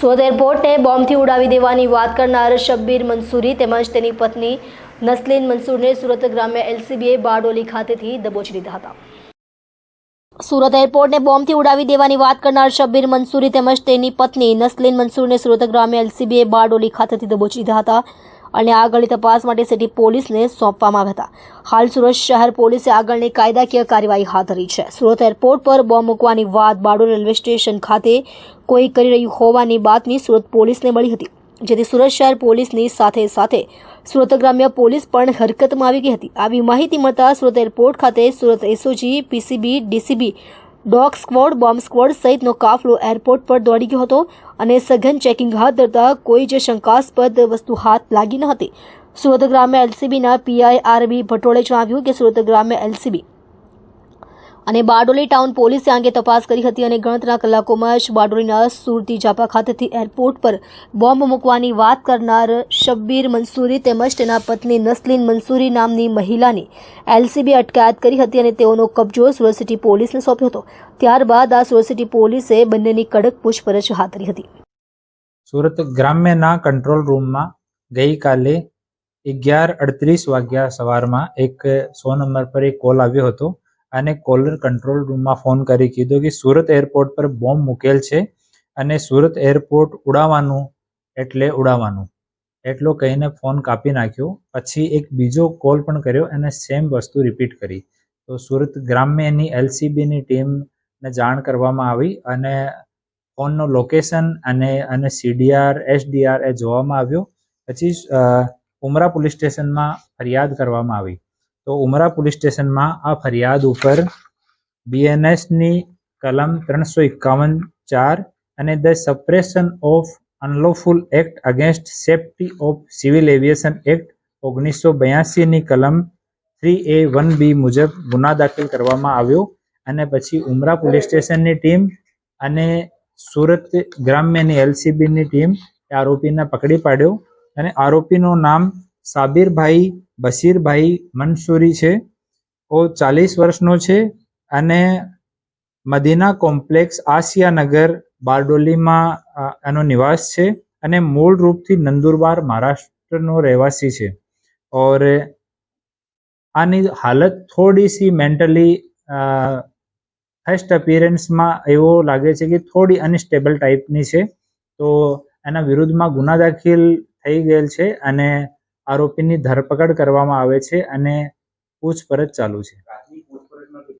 સુરત એરપોર્ટને બોમ્બથી ઉડાવી દેવાની વાત કરનાર શબ્બીર મંસૂરી તેમજ તેની પત્ની નસલીન મંસૂરને સુરત ગ્રામ્ય એલસીબીએ બારડોલી ખાતેથી દબોચી લીધા હતા। સુરત એરપોર્ટને બોમ્બથી ઉડાવી દેવાની વાત કરનાર શબ્બીર મંસૂરી તેમજ તેની પત્ની નસલીન મંસૂરને સુરત ગ્રામ્ય એલસીબીએ બારડોલી ખાતેથી દબોચી લીધા હતા અને આગળની તપાસ માટે સિટી પોલીસને સોંપવામાં આવ્યા હતા। હાલ સુરત શહેર પોલીસે આગળની કાયદાકીય કાર્યવાહી હાથ ધરી છે। સુરત એરપોર્ટ પર બોમ્બ મૂકવાની વાત બારડોલી રેલવે સ્ટેશન ખાતે કોઈ કરી રહ્યું હોવાની બાતમી સુરત પોલીસને મળી હતી, જેથી સુરત શહેર પોલીસની સાથે સાથે સુરત ગ્રામ્ય પોલીસ પણ હરકતમાં આવી ગઈ હતી। આવી માહિતી મળતા સુરત એરપોર્ટ ખાતે Surat SOG, PCB, DCB, dog squad, bomb squad સહિતનો કાફલો એરપોર્ટ પર દોડી ગયો હતો અને સઘન ચેકિંગ હાથ ધરતા કોઈ જ શંકાસ્પદ વસ્તુ હાથ લાગી ન હતી। સુરત ગ્રામ્ય એલસીબીના પીઆઈ આરબી ભટોળે જણાવ્યું કે સુરત ગ્રામ્ય એલસીબી અને બારડોલી ટાઉન પોલીસે અંગે તપાસ કરી હતી અને ગણતરીના કલાકોમાં જ બારડોલીના સુરતી જાપા ખાતેથી એરપોર્ટ પર બોમ્બ મૂકવાની વાત કરનાર શબ્બીર મંસૂરી તેમજ તેના પત્ની નસલીન મંસૂરી નામની મહિલાની એલસીબીએ અટકાયત કરી હતી અને તેઓનો કબજો સુરત સિટી પોલીસને સોંપ્યો હતો। ત્યારબાદ આ સુરત સિટી પોલીસે બંનેની કડક પૂછપરછ હાથ ધરી હતી। સુરત ગ્રામ્યના કંટ્રોલ રૂમમાં ગઈકાલે 11:38 વાગ્યા સવારમાં એક 100 નંબર પર એક કોલ આવ્યો હતો અને કોલર કંટ્રોલ રૂમમાં ફોન કરી કીધું કે સુરત એરપોર્ટ પર બોમ્બ મૂકેલ છે અને સુરત એરપોર્ટ ઉડાવવાનું એટલે ઉડાવવાનું એટલો કહીને ફોન કાપી નાખ્યો। પછી એક બીજો કોલ પણ કર્યો અને સેમ વસ્તુ રિપીટ કરી। તો સુરત ગ્રામ્યની એલસીબીની ટીમને જાણ કરવામાં આવી અને ફોનનો લોકેશન અને સીડીઆર એસડીઆર એ જોવામાં આવ્યો। પછી ઉમરા પોલીસ સ્ટેશનમાં ફરિયાદ કરવામાં આવી। તો ઉમરા પોલીસ સ્ટેશનમાં આ ફરિયાદ ઉપર બીએનએસની કલમ 351(4) અને the suppression of unlawful act against safety of civil aviation act 1982ની કલમ 3A(1)(b) મુજબ ગુના દાખલ કરવામાં આવ્યો અને પછી ઉમરા પોલીસ સ્ટેશનની ટીમ અને સુરત ગ્રામ્યની એલસીબીની ટીમ આરોપીને પકડી પાડ્યો અને આરોપીનું નામ સાબિરભાઈ બશીરભાઈ મંસૂરી છે। ઓ 40 વર્ષનો છે અને મદીના કોમ્પ્લેક્સ આસિયાનગર બારડોલીમાં એનો નિવાસ છે અને મૂળ રૂપથી નંદુરબાર મહારાષ્ટ્રનો રહેવાસી છે। ઓર આની હાલત થોડી સી મેન્ટલી ફર્સ્ટ અપિયરન્સમાં એવો લાગે છે કે થોડી અનસ્ટેબલ ટાઈપની છે। તો એના વિરુદ્ધમાં ગુના દાખલ થઈ ગયેલ છે અને આરોપીની ધરપકડ કરવામાં આવે છે અને પૂછપરછ ચાલુ છે।